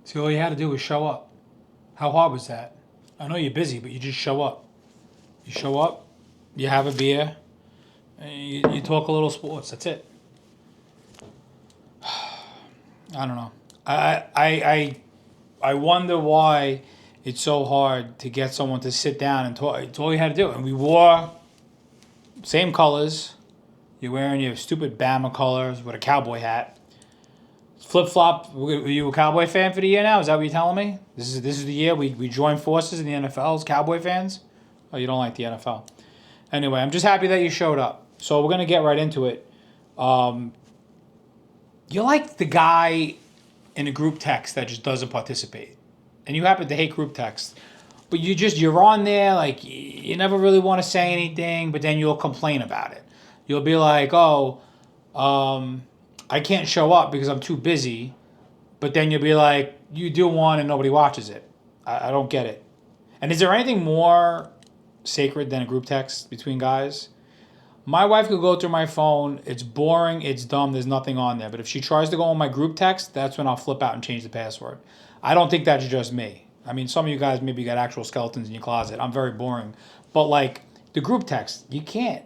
See, all you had to do was show up. How hard was that? I know you're busy, but you just show up. You show up, you have a beer, and you talk a little sports. That's it. I don't know. I wonder why it's so hard to get someone to sit down and talk. It's all you had to do. And we wore same colors. You're wearing your stupid Bama colors with a cowboy hat. Flip flop. Were you a Cowboy fan for the year now? Is that what you're telling me? This is the year we joined forces in the NFL as Cowboy fans. Oh, you don't like the NFL. Anyway, I'm just happy that you showed up. So we're gonna get right into it. You're like the guy in a group text that just doesn't participate, and you happen to hate group text, but you're on there like you never really want to say anything, but then you'll complain about it. You'll be like, oh, I can't show up because I'm too busy, but then you'll be like, you do one and nobody watches it. I don't get it. And is there anything more sacred than a group text between guys? My wife could go through my phone. It's boring. It's dumb. There's nothing on there. But if she tries to go on my group text, that's when I'll flip out and change the password. I don't think that's just me. I mean, some of you guys maybe got actual skeletons in your closet. I'm very boring. But like the group text, you can't.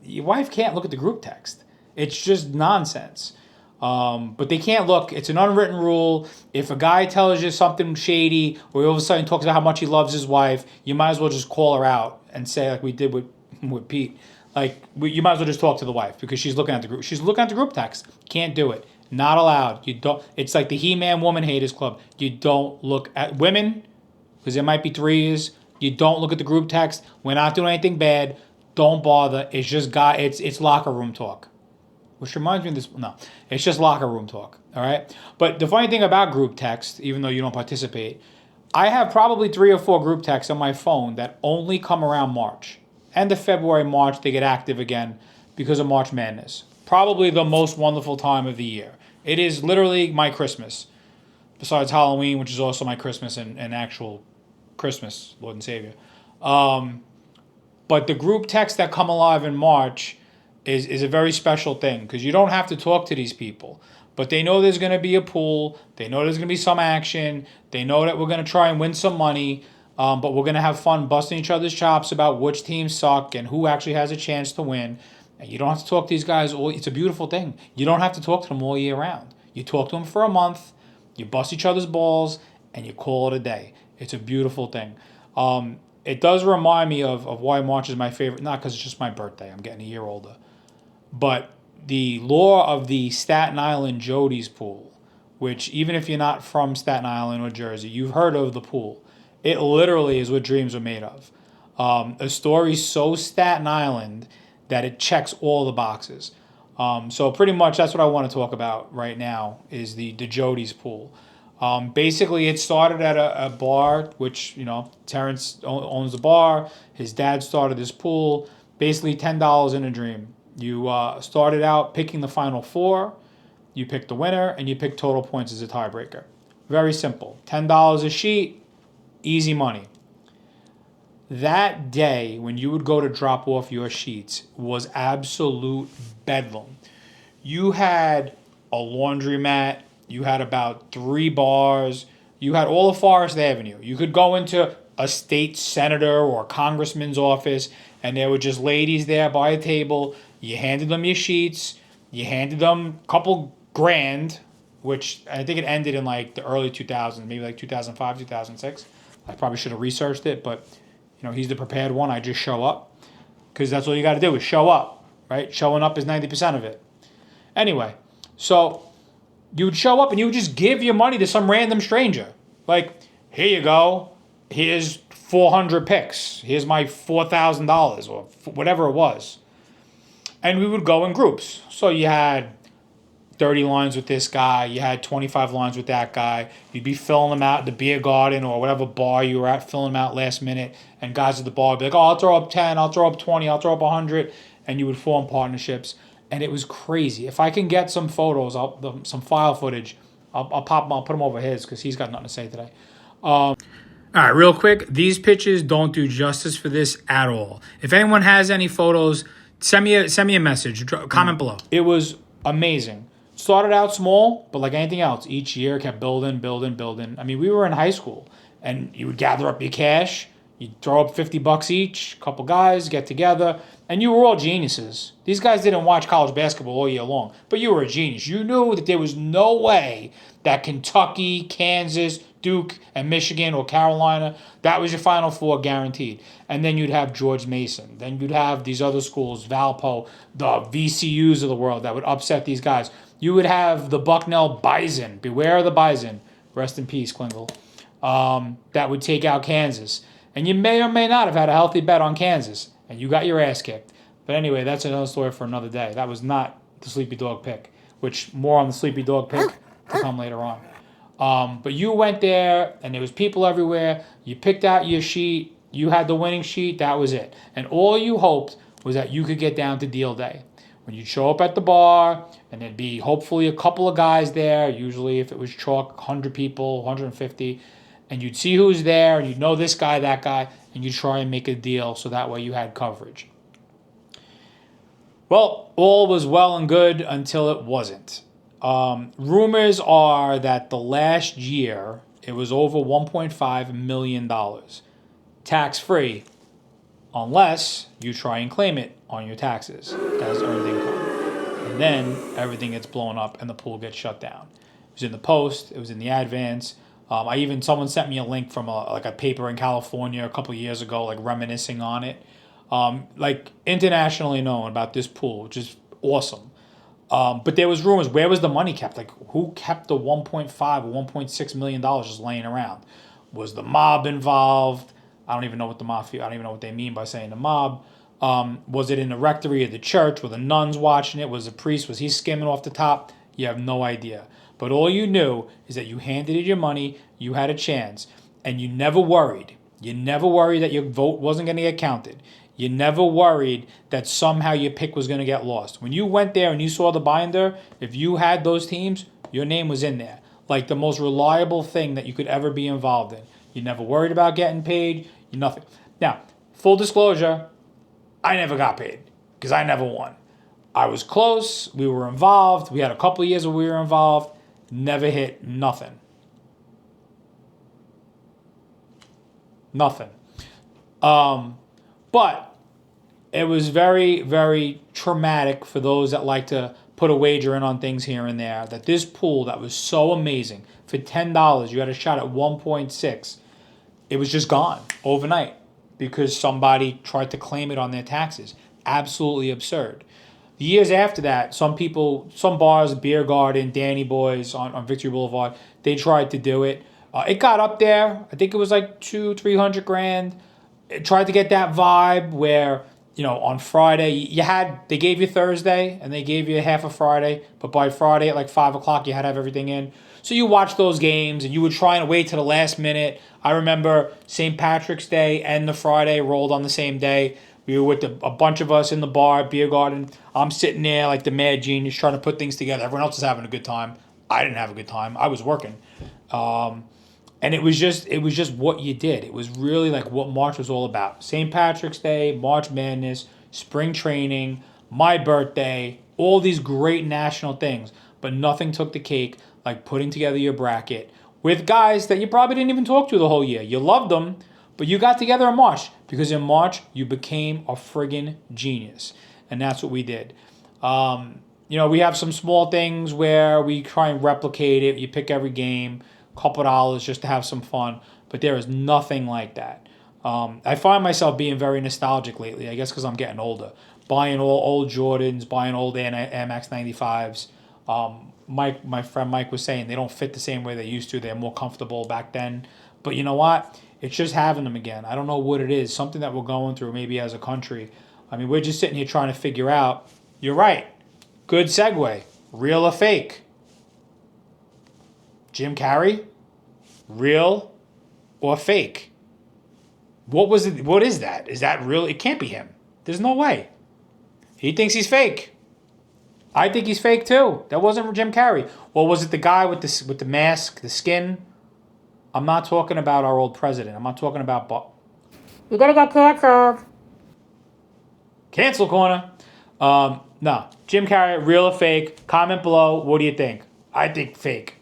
Your wife can't look at the group text. It's just nonsense. But they can't look. It's an unwritten rule. If a guy tells you something shady or he all of a sudden talks about how much he loves his wife, you might as well just call her out and say like we did with Pete. You might as well just talk to the wife because she's looking at the group. She's looking at the group text. Can't do it. Not allowed. You don't. It's like the He-Man Woman Haters Club. You don't look at women because there might be threes. You don't look at the group text. We're not doing anything bad. Don't bother. It's just It's locker room talk. Which reminds me of this. No, it's just locker room talk. All right. But the funny thing about group text, even though you don't participate, I have probably 3 or 4 group texts on my phone that only come around March. End of February, March, they get active again because of March Madness. Probably the most wonderful time of the year. It is literally my Christmas. Besides Halloween, which is also my Christmas and actual Christmas, Lord and Savior. But the group texts that come alive in March is a very special thing because you don't have to talk to these people. But they know there's going to be a pool. They know there's going to be some action. They know that we're going to try and win some money. But we're going to have fun busting each other's chops about which teams suck and who actually has a chance to win. And you don't have to talk to these guys. It's a beautiful thing. You don't have to talk to them all year round. You talk to them for a month, you bust each other's balls, and you call it a day. It's a beautiful thing. It does remind me of why March is my favorite, not because it's just my birthday. I'm getting a year older. But the lore of the Staten Island Jody's pool, which even if you're not from Staten Island or Jersey, you've heard of the pool. It literally is what dreams are made of. A story so Staten Island that it checks all the boxes. So pretty much that's what I want to talk about right now is the Jody's pool. Basically, it started at a bar, which, Terrence owns the bar. His dad started this pool. Basically, $10 in a dream. You started out picking the final 4. You pick the winner, and you pick total points as a tiebreaker. Very simple. $10 a sheet. Easy money. That day when you would go to drop off your sheets was absolute bedlam. You had a laundromat. You had about 3 bars. You had all of Forest Avenue. You could go into a state senator or a congressman's office and there were just ladies there by a table. You handed them your sheets. You handed them a couple grand, which I think it ended in like the early 2000s, maybe like 2005, 2006. I probably should have researched it, but he's the prepared one. I just show up because that's all you got to do is show up, right? Showing up is 90% of it. Anyway, so you would show up and you would just give your money to some random stranger. Like, here you go. Here's 400 picks. Here's my $4,000 or whatever it was. And we would go in groups. So you had 30 lines with this guy. You had 25 lines with that guy. You'd be filling them out at the beer garden or whatever bar you were at, filling them out last minute. And guys at the bar would be like, I'll throw up 10, I'll throw up 20, I'll throw up 100. And you would form partnerships. And it was crazy. If I can get some photos, some file footage, I'll put them over his because he's got nothing to say today. All right, real quick. These pictures don't do justice for this at all. If anyone has any photos, send me a message. Comment below. It was amazing. started out small, but like anything else, each year kept building, building, building. I mean, we were in high school, and you would gather up your cash, you'd throw up $50 each, a couple guys get together, and you were all geniuses. These guys didn't watch college basketball all year long, but you were a genius. You knew that there was no way that Kentucky, Kansas, Duke, and Michigan or Carolina, that was your Final Four guaranteed. And then you'd have George Mason. Then you'd have these other schools, Valpo, the VCUs of the world that would upset these guys. You would have the Bucknell Bison. Beware of the Bison. Rest in peace, Klingel. That would take out Kansas. And you may or may not have had a healthy bet on Kansas. And you got your ass kicked. But anyway, that's another story for another day. That was not the Sleepy Dog pick, which more on the Sleepy Dog pick to come later on. But you went there, and there was people everywhere. You picked out your sheet. You had the winning sheet. That was it. And all you hoped was that you could get down to deal day. When you'd show up at the bar, and there'd be hopefully a couple of guys there, usually if it was chalk, 100 people, 150, and you'd see who's there, and you'd know this guy, that guy, and you'd try and make a deal so that way you had coverage. Well, all was well and good until it wasn't. Rumors are that the last year, it was over $1.5 million. Tax-free, unless you try and claim it on your taxes as earned income. And then everything gets blown up and the pool gets shut down. It was in the Post. It was in the Advance. Someone sent me a link from a paper in California a couple of years ago, like reminiscing on it. Internationally known about this pool, which is awesome. But there was rumors, where was the money kept? Like, who kept the $1.5 or $1.6 million just laying around? Was the mob involved? I don't even know what the mafia, I don't even know what they mean by saying the mob. Was it in the rectory of the church? Were the nuns watching it? Was the priest, was he skimming off the top? You have no idea. But all you knew is that you handed in your money, you had a chance, and you never worried. You never worried that your vote wasn't going to get counted. You never worried that somehow your pick was going to get lost. When you went there and you saw the binder, if you had those teams, your name was in there. Like the most reliable thing that you could ever be involved in. You never worried about getting paid, nothing. Now, full disclosure, I never got paid because I never won. I was close, we were involved, we had a couple of years where we were involved, never hit nothing. Nothing. But it was very, very traumatic for those that like to put a wager in on things here and there, that this pool that was so amazing, for $10, you had a shot at 1.6, it was just gone overnight because somebody tried to claim it on their taxes. Absolutely absurd. The years after that, some bars, Beer Garden, Danny Boys on Victory Boulevard, they tried to do it. It got up there. I think it was like $200,000-300,000. It tried to get that vibe where, on Friday, they gave you Thursday and they gave you half of Friday, but by Friday at like 5 o'clock, you had to have everything in. So you watched those games and you would try and wait to the last minute. I remember St. Patrick's Day and the Friday rolled on the same day. We were with a bunch of us in the bar, Beer Garden. I'm sitting there like the mad genius trying to put things together. Everyone else is having a good time. I didn't have a good time. I was working. And it was just what you did. It was really like what March was all about. St. Patrick's Day, March Madness, spring training, my birthday, all these great national things. But nothing took the cake like putting together your bracket with guys that you probably didn't even talk to the whole year. You loved them, but you got together in March because in March you became a friggin' genius. And that's what we did. We have some small things where we try and replicate it. You pick every game. Couple dollars just to have some fun, but there is nothing like that. I find myself being very nostalgic lately, I guess because I'm getting older. Buying all old Jordans, buying old Air Max 95s. My friend Mike was saying they don't fit the same way they used to. They're more comfortable back then. But you know what? It's just having them again. I don't know what it is. Something that we're going through maybe as a country. I mean, we're just sitting here trying to figure out. You're right. Good segue. Real or fake? Jim Carrey, real or fake? What was it? What is that? Is that real? It can't be him. There's no way. He thinks he's fake. I think he's fake too. That wasn't Jim Carrey. Or was it the guy with the mask, the skin? I'm not talking about our old president. I'm not talking about. You're gonna get canceled. Cancel corner. No. Jim Carrey, real or fake? Comment below. What do you think? I think fake.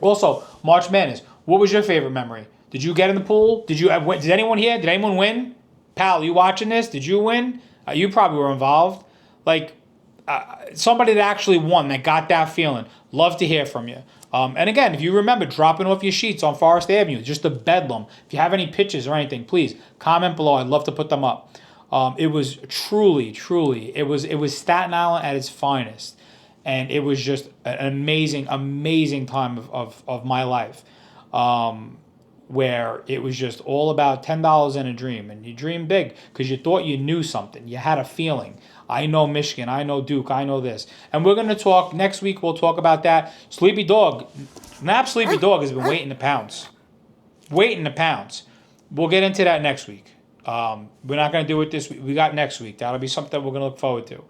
Also, March Madness. What was your favorite memory? Did you get in the pool? Did anyone here? Did anyone win? Pal, you watching this? Did you win? You probably were involved. Like, somebody that actually won, that got that feeling. Love to hear from you. And again, if you remember dropping off your sheets on Forest Avenue, just a bedlam. If you have any pictures or anything, please comment below. I'd love to put them up. It was truly, it was Staten Island at its finest. And it was just an amazing time of my life. Where it was just all about $10 and a dream. And you dream big because you thought you knew something. You had a feeling. I know Michigan. I know Duke. I know this. And we're going to talk, next week we'll talk about that. Sleepy Dog, Nap Sleepy Dog has been waiting to pounce. We'll get into that next week. We're not going to do it this week. We got next week. That'll be something we're going to look forward to.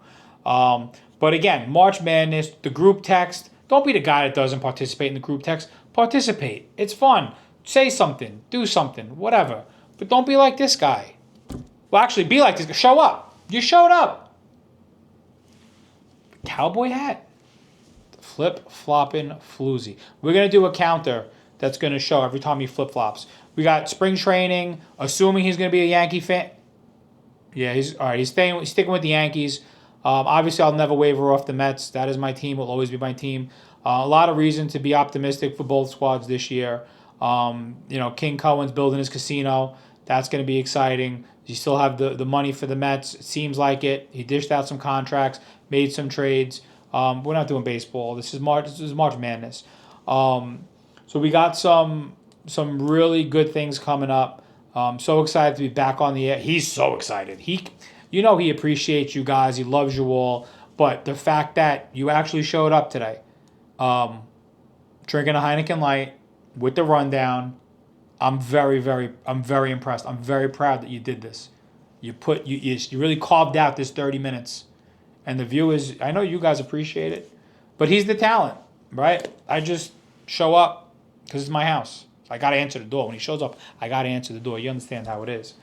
But again, March Madness, the group text. Don't be the guy that doesn't participate in the group text. Participate. It's fun. Say something. Do something. Whatever. But don't be like this guy. Well, actually, be like this guy. Show up. You showed up. Cowboy hat. Flip-flopping floozy. We're going to do a counter that's going to show every time he flip-flops. We got spring training, assuming he's going to be a Yankee fan. Yeah, he's all right. He's sticking with the Yankees. Obviously, I'll never waver off the Mets. That is my team. Will always be my team. A lot of reason to be optimistic for both squads this year. King Cohen's building his casino. That's going to be exciting. You still have the money for the Mets. It seems like it. He dished out some contracts, made some trades. We're not doing baseball. This is March Madness. So we got some really good things coming up. So excited to be back on the air. He's so excited. He appreciates you guys. He loves you all. But the fact that you actually showed up today, drinking a Heineken Light with the rundown, I'm very impressed. I'm very proud that you did this. You really carved out this 30 minutes. And the viewers, I know you guys appreciate it. But he's the talent, right? I just show up because it's my house. I got to answer the door. When he shows up, I got to answer the door. You understand how it is.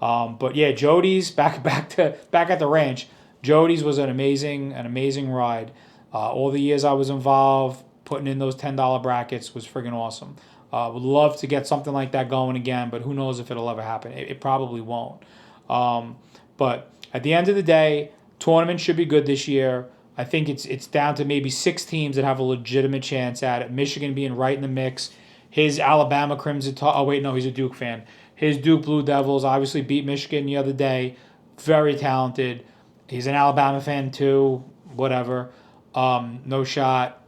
But yeah, Jody's back at the ranch. Jody's was an amazing ride. All the years I was involved, putting in those $10 brackets was friggin' awesome. Would love to get something like that going again, but who knows if it'll ever happen. It probably won't. But at the end of the day, tournament should be good this year. I think it's down to maybe 6 teams that have a legitimate chance at it. Michigan being right in the mix. His Alabama Crimson Tide. Oh, wait, no, he's a Duke fan. His Duke Blue Devils obviously beat Michigan the other day. Very talented. He's an Alabama fan too. Whatever. No shot.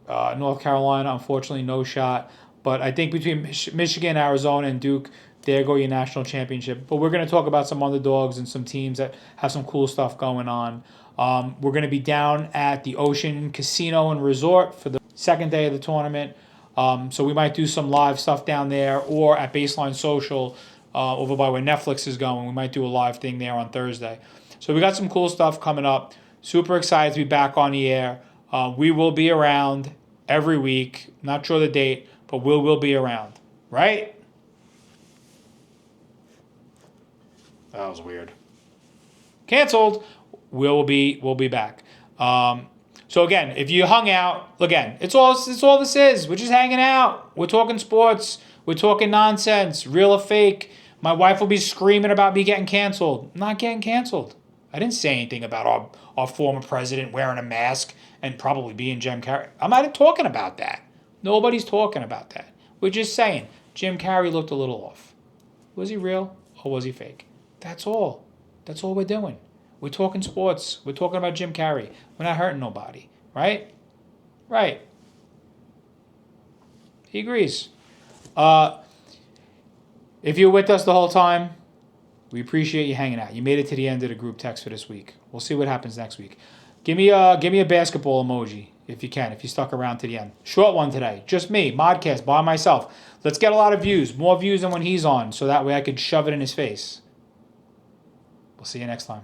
North Carolina, unfortunately, no shot. But I think between Michigan, Arizona, and Duke, there go your national championship. But we're going to talk about some underdogs and some teams that have some cool stuff going on. We're going to be down at the Ocean Casino and Resort for the second day of the tournament. So we might do some live stuff down there, or at Baseline Social over by where Netflix is going. We might do a live thing there on Thursday. So we got some cool stuff coming up. Super excited to be back on the air. We will be around every week. Not sure the date, but we'll be around. Right? That was weird. Canceled. We'll be back. So again, if you hung out, again, it's all this is. We're just hanging out. We're talking sports. We're talking nonsense, real or fake. My wife will be screaming about me getting canceled. I'm not getting canceled. I didn't say anything about our former president wearing a mask and probably being Jim Carrey. I'm not talking about that. Nobody's talking about that. We're just saying Jim Carrey looked a little off. Was he real or was he fake? That's all. That's all we're doing. We're talking sports. We're talking about Jim Carrey. We're not hurting nobody. Right? Right. He agrees. If you're with us the whole time, we appreciate you hanging out. You made it to the end of the group text for this week. We'll see what happens next week. Give me a basketball emoji if you can, if you stuck around to the end. Short one today. Just me, Modcast, by myself. Let's get a lot of views. More views than when he's on, so that way I could shove it in his face. We'll see you next time.